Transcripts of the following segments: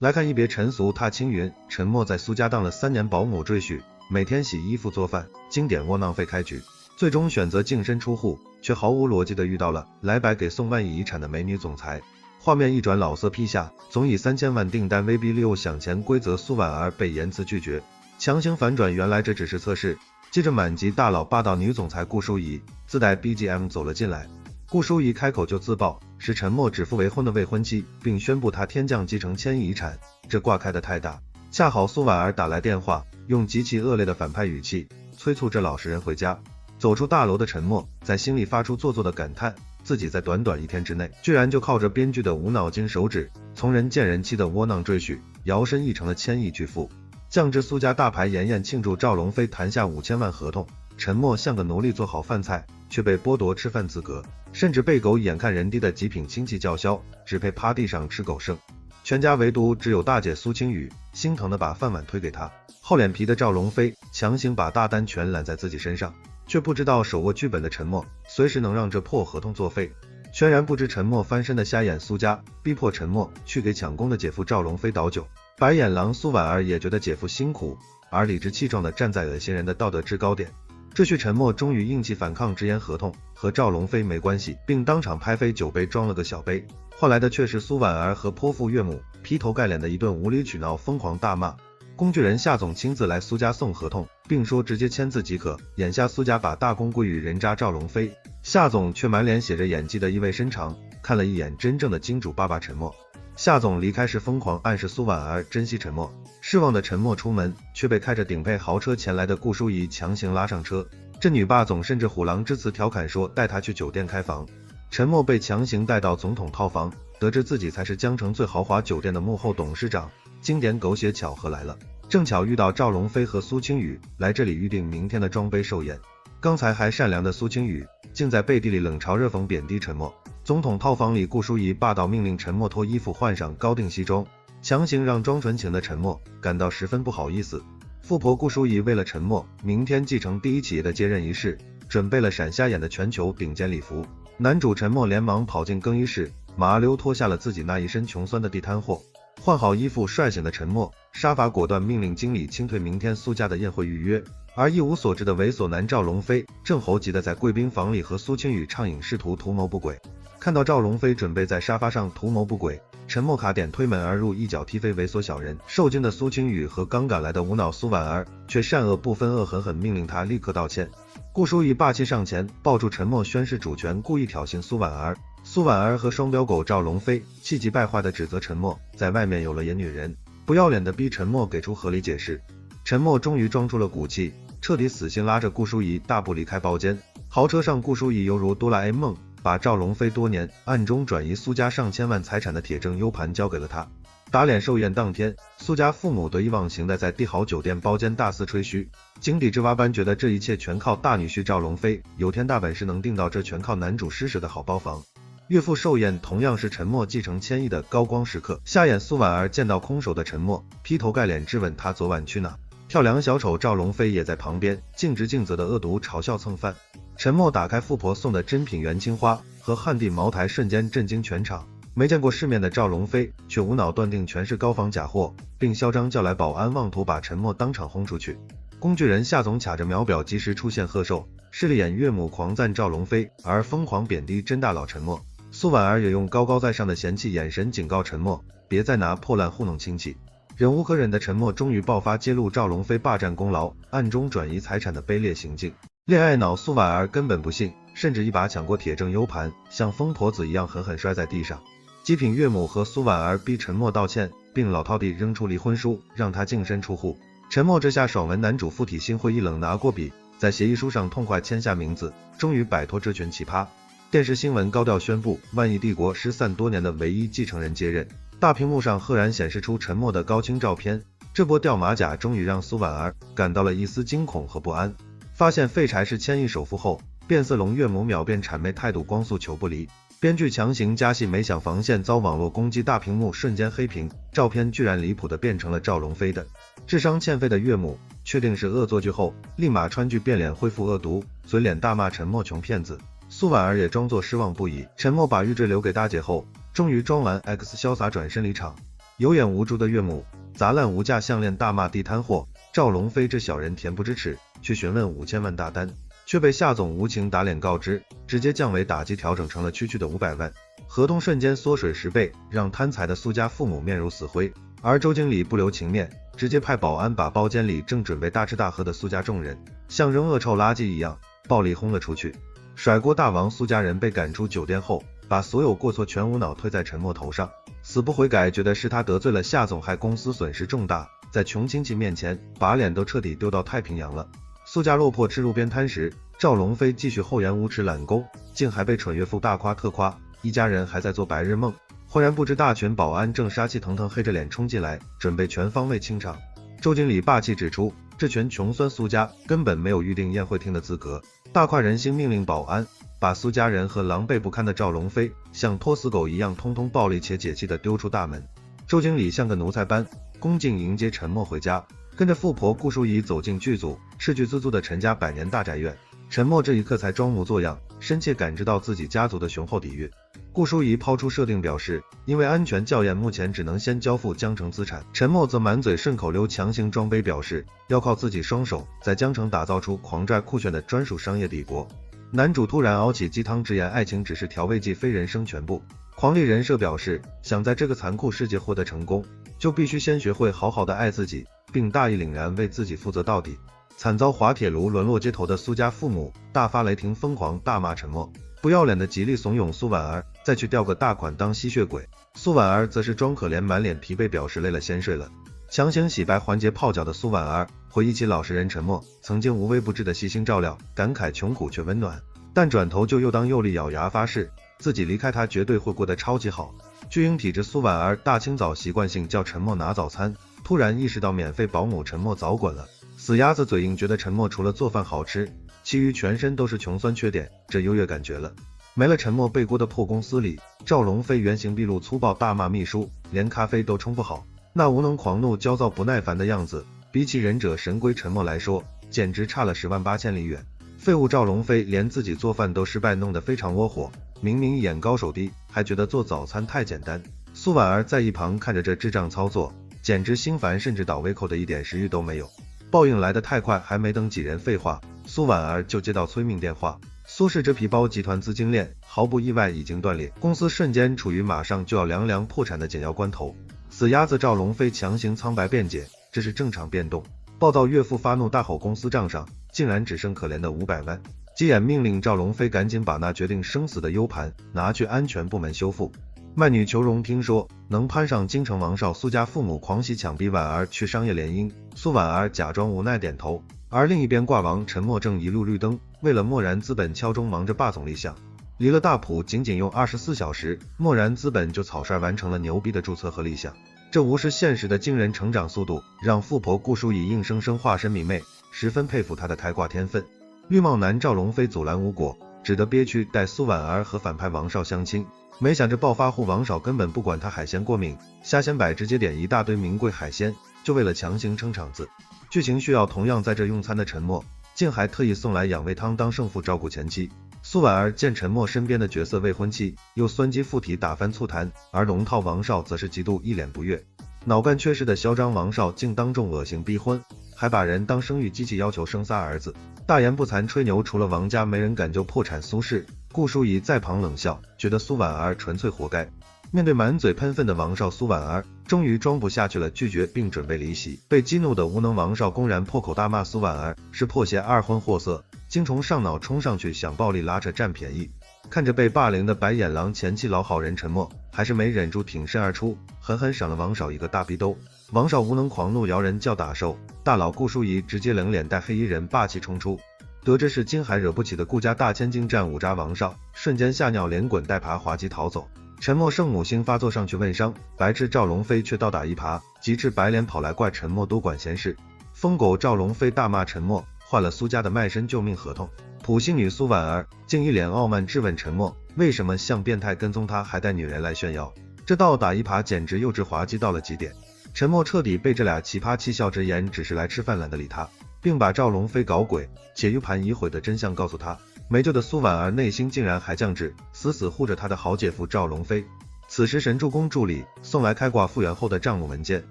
来看一别陈俗踏青云，陈默在苏家当了3年保姆赘婿，每天洗衣服做饭，经典窝囊废开局，最终选择净身出户，却毫无逻辑的遇到了来白给宋万亿遗产的美女总裁。画面一转，老色批下，总以3000万订单威逼利诱享钱规则，苏婉儿被严词拒绝，强行反转，原来这只是测试。接着满级大佬霸道女总裁顾淑仪自带 BGM 走了进来，顾淑仪开口就自曝是陈默指腹为婚的未婚妻，并宣布他天降继承1000亿遗产，这挂开的太大。恰好苏婉儿打来电话，用极其恶劣的反派语气催促这老实人回家。走出大楼的陈默在心里发出做作的感叹，自己在短短1天之内，居然就靠着编剧的无脑筋手指，从人见人妻的窝囊赘婿，摇身一成了1000亿巨富。降至苏家大牌筵宴庆祝赵龙飞谈下5000万合同，陈默像个奴隶做好饭菜，却被剥夺吃饭资格，甚至被狗眼看人低的极品亲戚叫嚣，只配趴地上吃狗剩。全家唯独只有大姐苏青雨心疼的把饭碗推给他，厚脸皮的赵龙飞强行把大单全揽在自己身上，却不知道手握剧本的陈默随时能让这破合同作废。全然不知陈默翻身的瞎眼苏家，逼迫陈默去给抢功的姐夫赵龙飞倒酒。白眼狼苏婉儿也觉得姐夫辛苦，而理直气壮地站在恶心人的道德制高点。赘婿陈默终于硬气反抗，直言合同和赵龙飞没关系，并当场拍飞酒杯装了个小杯，换来的却是苏婉儿和泼妇岳母劈头盖脸的一顿无理取闹，疯狂大骂。工具人夏总亲自来苏家送合同，并说直接签字即可，眼下苏家把大功归于人渣赵龙飞，夏总却满脸写着演技的意味深长，看了一眼真正的金主爸爸陈默。夏总离开时疯狂暗示苏婉儿珍惜陈默，失望的陈默出门，却被开着顶配豪车前来的顾淑仪强行拉上车。这女霸总甚至虎狼之词调侃说带她去酒店开房。陈默被强行带到总统套房，得知自己才是江城最豪华酒店的幕后董事长。经典狗血巧合来了，正巧遇到赵龙飞和苏青雨来这里预定明天的装杯寿宴。刚才还善良的苏青雨竟在背地里冷嘲热讽贬低陈默。总统套房里，顾淑仪霸道命令陈默脱衣服换上高定西装，强行让装纯情的陈默感到十分不好意思。富婆顾淑仪为了陈默明天继承第一企业的接任仪式，准备了闪瞎眼的全球顶尖礼服。男主陈默连忙跑进更衣室，麻溜脱下了自己那一身穷酸的地摊货。换好衣服帅醒的陈默杀伐果断，命令经理清退明天苏家的宴会预约。而一无所知的猥琐男赵龙飞正猴急的在贵宾房里和苏青雨畅饮，试图图谋不轨。看到赵龙飞准备在沙发上图谋不轨，陈默卡点推门而入，一脚踢飞猥琐小人。受惊的苏青雨和刚赶来的无脑苏婉儿却善恶不分，恶狠狠命令他立刻道歉。顾淑仪霸气上前抱住陈默宣誓主权，故意挑衅苏婉儿。苏婉儿和双标狗赵龙飞气急败坏地指责陈默在外面有了野女人，不要脸地逼陈默给出合理解释。陈默终于装出了骨气，彻底死心，拉着顾淑仪大步离开包间。豪车上，顾淑仪犹如哆啦 A 梦，把赵龙飞多年暗中转移苏家上千万财产的铁证 U 盘交给了他。打脸寿宴当天，苏家父母得意忘形的在帝豪酒店包间大肆吹嘘，井底之蛙般觉得这一切全靠大女婿赵龙飞有天大本事能订到这全靠男主施舍的好包房。岳父寿宴同样是陈默继承1000亿的高光时刻，瞎眼苏婉儿见到空手的陈默，劈头盖脸质问他昨晚去哪。跳梁小丑赵龙飞也在旁边尽职尽责的恶毒嘲笑蹭饭。陈默打开富婆送的珍品元青花和汉地茅台，瞬间震惊全场。没见过世面的赵龙飞却无脑断定全是高仿假货，并嚣张叫来保安，妄图把陈默当场轰出去。工具人夏总卡着秒表及时出现贺寿，势利眼岳母狂赞赵龙飞，而疯狂贬低真大佬陈默。苏婉儿也用高高在上的嫌弃眼神警告陈默，别再拿破烂糊弄亲戚。忍无可忍的陈默终于爆发，揭露赵龙飞霸占功劳、暗中转移财产的卑劣行径。恋爱脑苏婉儿根本不信，甚至一把抢过铁证 U 盘，像疯婆子一样狠狠摔在地上。极品岳母和苏婉儿逼陈默道歉，并老套地扔出离婚书，让他净身出户。陈默这下爽文男主附体心灰意冷，拿过笔，在协议书上痛快签下名字，终于摆脱这群奇葩。电视新闻高调宣布，万亿帝国失散多年的唯一继承人接任。大屏幕上赫然显示出陈默的高清照片，这波掉马甲终于让苏婉儿感到了一丝惊恐和不安。发现废柴是1000亿首富后，变色龙岳母秒变谄媚，态度光速求不离。编剧强行加戏，没想防线遭网络攻击，大屏幕瞬间黑屏，照片居然离谱的变成了赵龙飞的。智商欠费的岳母确定是恶作剧后，立马川剧变脸恢复恶毒，嘴脸大骂陈默穷骗子。苏婉儿也装作失望不已。陈默把玉坠留给大姐后，终于装完 X 潇洒转身离场。有眼无珠的岳母砸烂无价项链大骂地摊货，赵龙飞这小人恬不知耻，去询问5000万大单，却被夏总无情打脸告知，直接降为打击调整成了区区的500万，合同瞬间缩水10倍，让贪财的苏家父母面如死灰。而周经理不留情面，直接派保安把包间里正准备大吃大喝的苏家众人像扔恶臭垃圾一样暴力轰了出去。甩锅大王苏家人被赶出酒店后，把所有过错全无脑推在陈默头上，死不悔改，觉得是他得罪了夏总，害公司损失重大，在穷亲戚面前把脸都彻底丢到太平洋了。苏家落魄吃路边摊时，赵龙飞继续厚颜无耻揽功，竟还被蠢岳父大夸特夸，一家人还在做白日梦。忽然不知大群保安正杀气腾腾黑着脸冲进来，准备全方位清场。周经理霸气指出，这群穷酸苏家根本没有预定宴会厅的资格，大快人心，命令保安把苏家人和狼狈不堪的赵龙飞像拖死狗一样通通暴力且解气地丢出大门。周经理像个奴才般恭敬迎接陈默回家，跟着富婆顾淑仪走进剧组，斥巨资租的陈家100年大宅院。陈默这一刻才装模作样，深切感知到自己家族的雄厚底蕴。顾淑仪抛出设定表示，因为安全校验，目前只能先交付江城资产。陈默则满嘴顺口溜强行装杯，表示要靠自己双手在江城打造出狂拽酷炫的专属商业帝国。男主突然熬起鸡汤，直言爱情只是调味剂，非人生全部。狂力人设表示，想在这个残酷世界获得成功，就必须先学会好好的爱自己，并大义凛然为自己负责到底。惨遭滑铁卢沦落街头的苏家父母大发雷霆，疯狂大骂陈默不要脸的极力怂恿苏婉儿再去调个大款当吸血鬼。苏婉儿则是装可怜，满脸疲惫，表示累了先睡了。强行洗白环节泡脚的苏婉儿回忆起老实人陈默曾经无微不至的细心照料，感慨穷苦却温暖，但转头就又当又立，咬牙发誓自己离开他绝对会过得超级好。巨婴体质苏婉儿大清早习惯性叫陈默拿早餐，突然意识到免费保姆陈默早滚了。死鸭子嘴硬觉得陈默除了做饭好吃，其余全身都是穷酸缺点，这优越感绝了。没了陈默背锅的破公司里，赵龙飞原形毕露，粗暴大骂秘书，连咖啡都冲不好，那无能狂怒焦躁不耐烦的样子，比起忍者神龟陈默来说，简直差了108000里远。废物赵龙飞连自己做饭都失败，弄得非常窝火，明明眼高手低，还觉得做早餐太简单。苏婉儿在一旁看着这智障操作，简直心烦，甚至倒胃口的一点食欲都没有。报应来得太快，还没等几人废话，苏婉儿就接到催命电话。苏氏这皮包集团资金链毫不意外已经断裂，公司瞬间处于马上就要凉凉破产的紧要关头。死鸭子赵龙飞强行苍白辩解，这是正常变动。暴躁岳父发怒大吼，公司账上竟然只剩可怜的500万，急眼命令赵龙飞赶紧把那决定生死的 U 盘拿去安全部门修复。卖女求荣听说能攀上京城王少，苏家父母狂喜抢逼婉儿去商业联姻，苏婉儿假装无奈点头。而另一边挂王陈默正一路绿灯，为了漠然资本敲钟，忙着霸总立项。离了大埔仅仅用24小时，漠然资本就草率完成了牛逼的注册和立项。这无视现实的惊人成长速度，让富婆顾淑仪硬生生化身迷妹，十分佩服她的开挂天分。绿帽男赵龙飞阻拦无果，只得憋屈带苏婉儿和反派王少相亲。没想着暴发户王少根本不管他海鲜过敏，虾鲜百直接点一大堆名贵海鲜，就为了强行撑场子。剧情需要同样在这用餐的陈默，竟还特意送来养胃汤当胜负照顾前妻。苏婉儿见陈默身边的角色未婚妻，又酸鸡附体打翻醋坛，而龙套王少则是极度一脸不悦。脑干缺失的嚣张王少竟当众恶行逼婚，还把人当生育机器，要求生仨儿子。大言不惭吹牛，除了王家没人敢救破产苏氏。顾淑仪在旁冷笑，觉得苏婉儿纯粹活该。面对满嘴喷粪的王少，苏婉儿终于装不下去了，拒绝并准备离席。被激怒的无能王少公然破口大骂苏婉儿是破鞋二婚货色，精虫上脑冲上去想暴力拉扯占便宜。看着被霸凌的白眼狼前妻老好人陈默，还是没忍住挺身而出，狠狠赏了王少一个大逼兜。王少无能狂怒，摇人叫打手，大佬顾淑仪直接冷脸带黑衣人霸气冲出。得知是金还惹不起的顾家大千金战五渣王少，瞬间吓尿，连滚带爬滑稽逃走。陈默圣母心发作上去问伤，白痴赵龙飞却倒打一耙，极致白脸跑来怪陈默多管闲事。疯狗赵龙飞大骂陈默换了苏家的卖身救命合同。普信女苏婉儿竟一脸傲慢质问陈默，为什么像变态跟踪他还带女人来炫耀？这倒打一耙简直幼稚滑稽到了极点。陈默彻底被这俩奇葩气笑，直言只是来吃饭，懒得理他，并把赵龙飞搞鬼且 U 盘已毁的真相告诉他。没救的苏婉儿内心竟然还降智，死死护着他的好姐夫赵龙飞。此时神助攻助理送来开挂复原后的账目文件，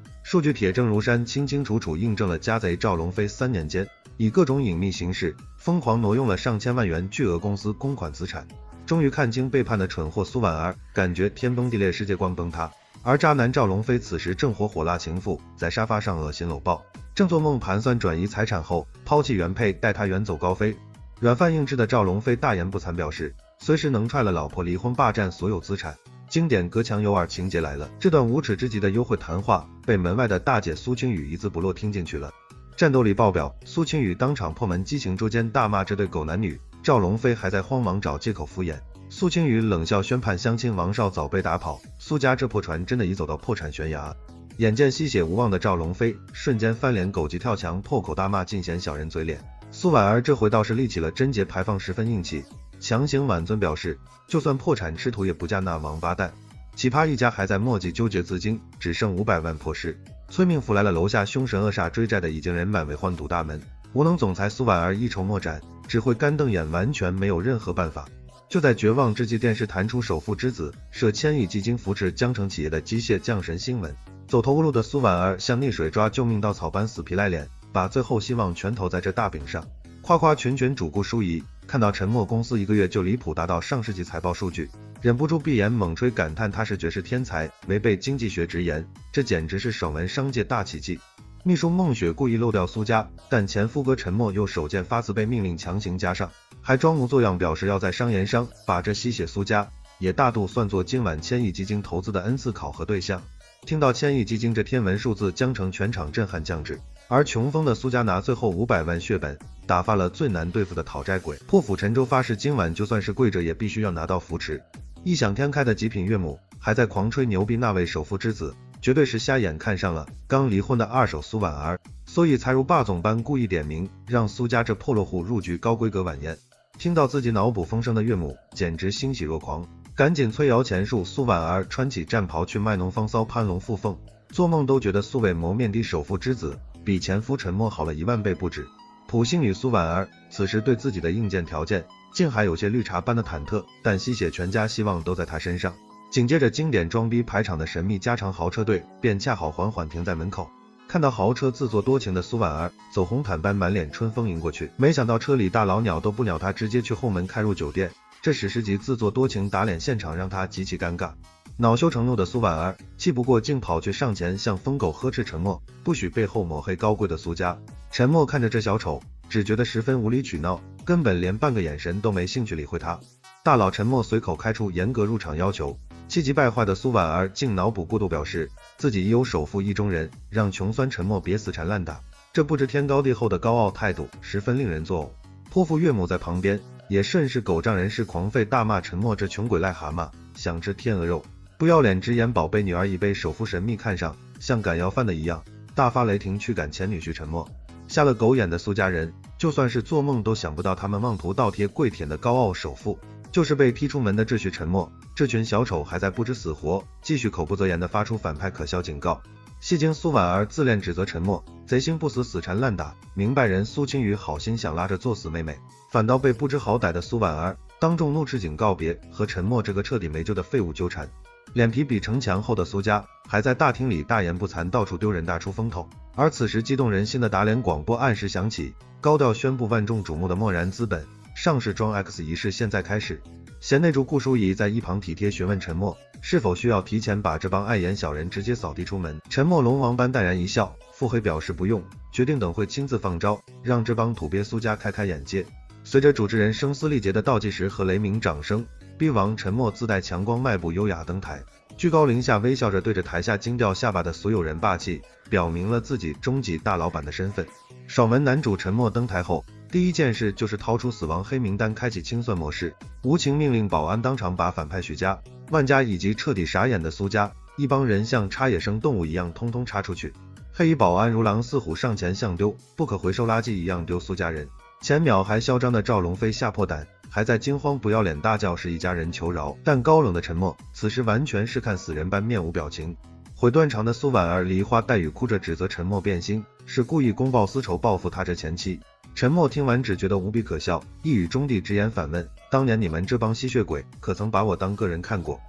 数据铁证如山，清清楚楚印证了家贼赵龙飞3年间以各种隐秘形式疯狂挪用了上千万元巨额公司公款资产。终于看清背叛的蠢货苏婉儿，感觉天崩地裂，世界观崩塌。而渣男赵龙飞此时正火辣情妇，在沙发上恶心搂抱，正做梦盘算转移财产后抛弃原配，带她远走高飞。软饭硬吃的赵龙飞大言不惭表示，随时能踹了老婆离婚，霸占所有资产。经典隔墙有耳情节来了，这段无耻至极的幽会谈话被门外的大姐苏清雨一字不落听进去了。战斗力爆表，苏清雨当场破门，激情捉奸，大骂这对狗男女。赵龙飞还在慌忙找借口敷衍。苏清雨冷笑宣判相亲王少早被打跑，苏家这破船真的已走到破产悬崖。眼见吸血无望的赵龙飞瞬间翻脸，狗急跳墙，破口大骂尽显小人嘴脸。苏婉儿这回倒是立起了贞节牌坊，十分硬气，强行挽尊表示，就算破产吃土也不嫁那王八蛋。奇葩一家还在墨迹纠结资金，只剩500万破事。催命符来了，楼下凶神恶煞追债的已经人满为患，堵大门。无能总裁苏婉儿一筹莫展，只会干瞪眼，完全没有任何办法。就在绝望之际，电视弹出首富之子涉1000亿基金扶持江城企业的机械降神新闻。走投无路的苏婉儿像溺水抓救命稻草般死皮赖脸，把最后希望全投在这大饼上。夸夸群主顾舒怡看到沉默公司1个月就离谱达到上世纪财报数据，忍不住闭眼猛吹，感叹他是绝世天才，违背经济学直言，这简直是爽文商界大奇迹。秘书孟雪故意漏掉苏家，但前夫哥陈默又手贱发辞，被命令强行加上，还装模作样表示要在商言商，把这吸血苏家也大度算作今晚1000亿基金投资的 N 次考核对象。听到1000亿基金这天文数字，江城全场震撼降智。而穷疯的苏家拿最后500万血本打发了最难对付的讨债鬼，破釜沉舟发誓今晚就算是跪着也必须要拿到扶持。异想天开的极品岳母还在狂吹牛逼，那位首富之子绝对是瞎眼看上了刚离婚的二手苏婉儿，所以才如霸总般故意点名让苏家这破落户入局高规格晚宴。听到自己脑补风声的岳母简直欣喜若狂，赶紧催摇钱树。苏婉儿穿起战袍去卖弄风骚，攀龙附凤，做梦都觉得素未谋面的首富之子比前夫沉默好了1万倍不止。普星女苏婉儿此时对自己的硬件条件竟还有些绿茶般的忐忑，但吸血全家希望都在她身上。紧接着经典装逼排场的神秘加长豪车队便恰好缓缓停在门口，看到豪车自作多情的苏婉儿走红毯般满脸春风迎过去，没想到车里大老鸟都不鸟她，直接去后门开入酒店。这史诗级自作多情打脸现场让她极其尴尬，恼羞成怒的苏婉儿气不过竟跑去上前向疯狗呵斥沉默，不许背后抹黑高贵的苏家。沉默看着这小丑只觉得十分无理取闹，根本连半个眼神都没兴趣理会他。大佬沉默随口开出严格入场要求，气急败坏的苏婉儿竟脑补过度，表示自己已有首富意中人，让穷酸沉默别死缠烂打。这不知天高地厚的高傲态度十分令人作呕。泼妇岳母在旁边也顺势狗仗人势狂吠，大骂沉默这穷鬼癞蛤蟆想吃天鹅肉，不要脸直言宝贝女儿已被首富神秘看上，像赶要饭的一样大发雷霆驱赶前女婿沉默。瞎了狗眼的苏家人就算是做梦都想不到，他们妄图倒贴跪舔的高傲首富就是被踢出门的秩序沉默。这群小丑还在不知死活，继续口不择言地发出反派可笑警告。戏精苏婉儿自恋指责沉默贼心不死，死缠烂打。明白人苏清雨好心想拉着作死妹妹，反倒被不知好歹的苏婉儿当众怒斥警告别和沉默这个彻底没救的废物纠缠。脸皮比城墙厚的苏家还在大厅里大言不惭，到处丢人大出风头。而此时激动人心的打脸广播按时响起，高调宣布万众瞩目的漠然资本上市装 X 仪式现在开始。贤内助顾淑仪在一旁体贴询问沉默是否需要提前把这帮碍眼小人直接扫地出门。沉默龙王般淡然一笑，腹黑表示不用，决定等会亲自放招，让这帮土鳖苏家开开眼界。随着主持人声嘶力竭的倒计时和雷鸣掌声，逼王沉默自带强光迈步优雅登台，居高临下微笑着对着台下惊掉下巴的所有人霸气，表明了自己终极大老板的身份。爽文男主沉默登台后第一件事就是掏出死亡黑名单，开启清算模式，无情命令保安当场把反派许家、万家以及彻底傻眼的苏家一帮人像插野生动物一样通通插出去。黑衣保安如狼似虎上前像丢不可回收垃圾一样丢苏家人，前秒还嚣张的赵龙飞吓破胆，还在惊慌不要脸大叫是一家人求饶，但高冷的沉默此时完全是看死人般面无表情。悔断肠的苏婉儿梨花带雨哭着指责沉默变心，是故意公报私仇报复他这前妻。沉默听完只觉得无比可笑，一语中的直言反问，当年你们这帮吸血鬼可曾把我当个人看过？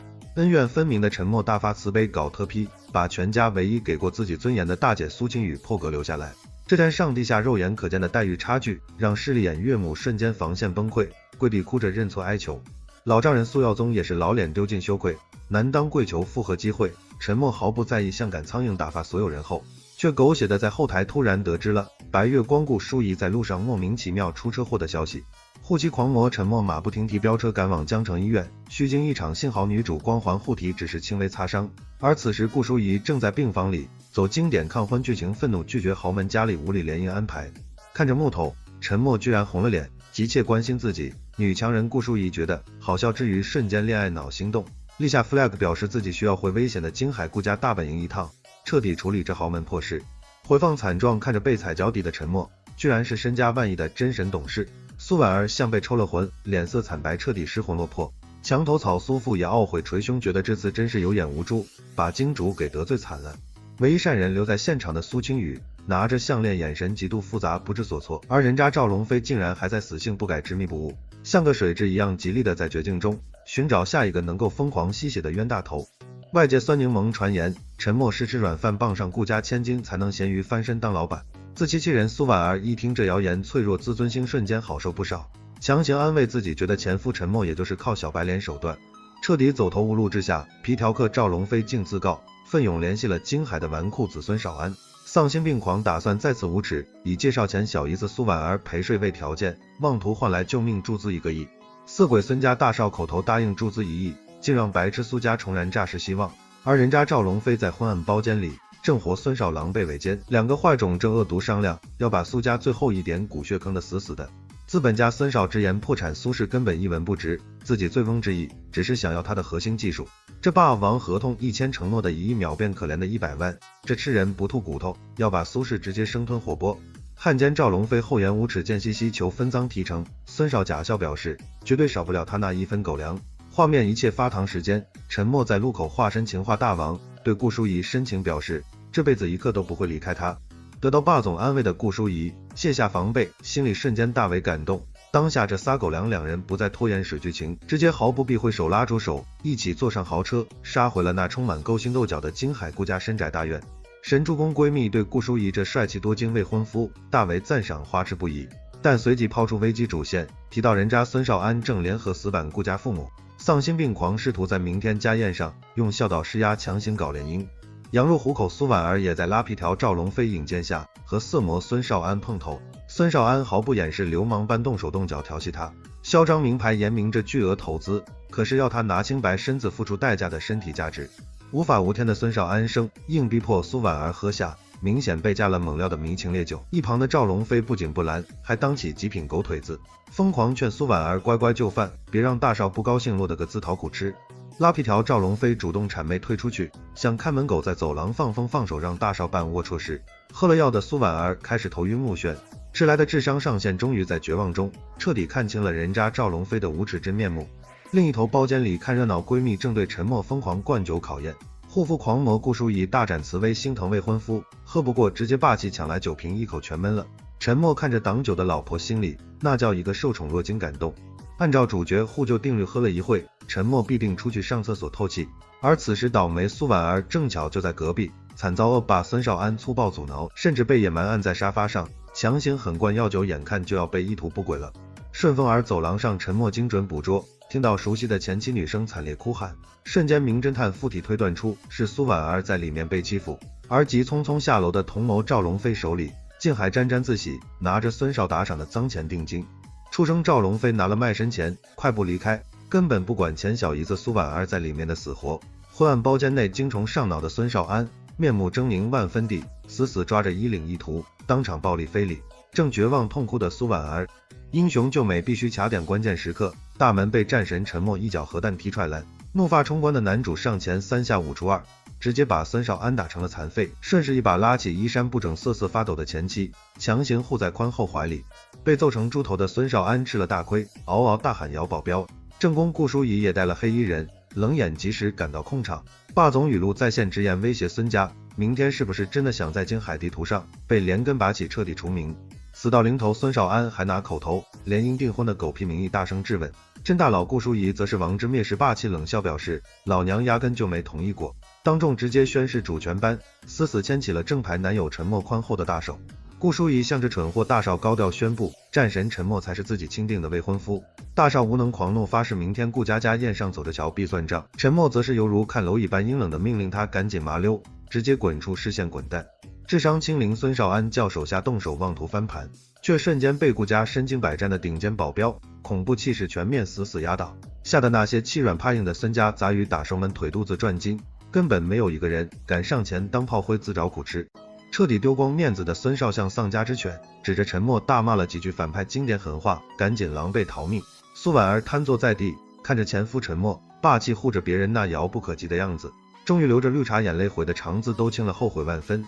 恩怨分明的陈默大发慈悲搞特批，把全家唯一给过自己尊严的大姐苏青雨破格留下来。这天上地下肉眼可见的待遇差距，让势利眼岳母瞬间防线崩溃，跪地哭着认错哀求。老丈人苏耀宗也是老脸丢尽羞愧，难当跪求复合机会。陈默毫不在意，像赶苍蝇打发所有人后，却狗血的在后台突然得知了白月光顾淑仪在路上莫名其妙出车祸的消息。护妻狂魔陈默马不停蹄飙车赶往江城医院，虚惊一场，幸好女主光环护体只是轻微擦伤。而此时顾淑仪正在病房里走经典抗婚剧情，愤怒拒绝豪门家里无理联姻安排。看着木头，陈默居然红了脸，急切关心自己。女强人顾淑仪觉得好笑之余，瞬间恋爱脑心动，立下 flag 表示自己需要回危险的京海顾家大本营一趟，彻底处理这豪门破事。回放惨状，看着被踩脚底的陈默，居然是身家万亿的真神董事。苏婉儿像被抽了魂，脸色惨白，彻底失魂落魄。墙头草苏父也懊悔捶胸，觉得这次真是有眼无珠，把金主给得罪惨了。唯一善人留在现场的苏青雨拿着项链，眼神极度复杂，不知所措。而人渣赵龙飞竟然还在死性不改，执迷不悟，像个水蛭一样极力的在绝境中寻找下一个能够疯狂吸血的冤大头。外界酸柠檬传言，陈默是吃软饭傍上顾家千金才能咸鱼翻身当老板。自欺欺人，苏婉儿一听这谣言，脆弱自尊心瞬间好受不少，强行安慰自己，觉得前夫陈默也就是靠小白脸手段。彻底走投无路之下，皮条客赵龙飞竟自告奋勇联系了京海的纨绔子孙少安。丧心病狂，打算再次无耻，以介绍前小姨子苏婉儿陪睡为条件，妄图换来救命注资1个亿。色鬼孙家大少口头答应注资1亿，竟让白痴苏家重燃诈尸希望。而人渣赵龙飞在昏暗包间里正活孙少狼狈为奸，两个坏种正恶毒商量，要把苏家最后一点骨血坑得死死的。资本家孙少直言破产苏氏根本一文不值，自己醉翁之意只是想要他的核心技术。这霸王合同一签承诺的1亿，秒变可怜的100万，这吃人不吐骨头，要把苏氏直接生吞活剥。汉奸赵龙飞厚颜无耻，贱兮兮求分赃提成，孙少假笑表示绝对少不了他那1分狗粮。画面一切发糖时间，陈默在路口化身情话大王，对顾淑仪深情表示这辈子一刻都不会离开他。得到霸总安慰的顾淑仪卸下防备，心里瞬间大为感动。当下这撒狗粮两人不再拖延水剧情，直接毫不避讳手拉住手，一起坐上豪车，杀回了那充满勾心斗角的京海顾家深宅大院。神助攻闺蜜对顾淑仪这帅气多金未婚夫大为赞赏，花痴不已，但随即抛出危机主线，提到人渣孙少安正联合死板顾家父母，丧心病狂，试图在明天家宴上用孝道施压，强行搞联姻。羊入虎口，苏婉儿也在拉皮条赵龙飞引荐下和色魔孙少安碰头。孙少安毫不掩饰，流氓般动手动脚调戏他，嚣张名牌言明着巨额投资，可是要他拿清白身子付出代价的身体价值。无法无天的孙少安生硬逼迫苏婉儿喝下明显被加了猛料的迷情烈酒。一旁的赵龙飞不仅不拦，还当起极品狗腿子，疯狂劝苏婉儿乖乖就范，别让大少不高兴落得个自讨苦吃。拉皮条赵龙飞主动谄媚退出去，像看门狗在走廊放风放手，让大少办龌龊事。喝了药的苏婉儿开始头晕目眩，迟来的智商上线终于在绝望中彻底看清了人渣赵龙飞的无耻真面目。另一头包间里看热闹，闺蜜正对陈默疯狂灌酒考验。护肤狂魔顾淑仪大展慈悲，心疼未婚夫，喝不过直接霸气抢来酒瓶，一口全闷了。陈默看着挡酒的老婆，心里那叫一个受宠若惊感动。按照主角互救定律，喝了一会，陈默必定出去上厕所透气。而此时倒霉苏婉儿正巧就在隔壁，惨遭恶霸孙少安粗暴阻挠，甚至被野蛮按在沙发上强行狠灌药酒，眼看就要被一图不轨了。顺风耳走廊上，陈默精准捕捉，听到熟悉的前妻女声惨烈哭喊，瞬间名侦探附体推断出是苏婉儿在里面被欺负。而急匆匆下楼的同谋赵龙飞手里竟还沾沾自喜，拿着孙少打赏的赃钱定金。出生赵龙飞拿了卖身钱，快步离开，根本不管前小姨子苏婉儿在里面的死活。昏暗包间内，精虫上脑的孙少安面目狰狞万分地死死抓着衣领一图，当场暴力非礼。正绝望痛哭的苏婉儿，英雄救美必须卡点关键时刻，大门被战神陈默一脚核弹踢踹烂。怒发冲冠的男主上前3下5除2，直接把孙少安打成了残废，顺势一把拉起衣衫不整瑟瑟发抖的前妻，强行护在宽厚怀里。被揍成猪头的孙少安吃了大亏，嗷嗷大喊摇保镖。正宫顾淑仪也带了黑衣人，冷眼及时赶到控场。霸总语录在线直言威胁孙家，明天是不是真的想在京海地图上被连根拔起彻底除名。死到临头，孙少安还拿口头联姻订婚的狗屁名义大声质问。甄大佬顾淑仪则是王之蔑视霸气冷笑表示，老娘压根就没同意过，当众直接宣示主权班，死死牵起了正牌男友陈默宽厚的大手。顾淑仪向着蠢货大少高调宣布，战神陈默才是自己钦定的未婚夫。大少无能狂怒，发誓明天顾佳佳宴上走着瞧，必算账。陈默则是犹如看蝼蚁般阴冷的命令他赶紧麻溜，直接滚出视线滚蛋。智商清零孙少安叫手下动手妄图翻盘，却瞬间被顾家身经百战的顶尖保镖恐怖气势全面死死压倒，吓得那些欺软怕硬的孙家杂鱼打手们腿肚子转筋，根本没有一个人敢上前当炮灰自找苦吃。彻底丢光面子的孙少像丧家之犬，指着陈默大骂了几句反派经典狠话，赶紧狼狈逃命。苏婉儿瘫坐在地，看着前夫陈默霸气护着别人那遥不可及的样子，终于流着绿茶眼泪悔得肠子都青了，后悔万分。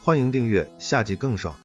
欢迎订阅，下集更爽。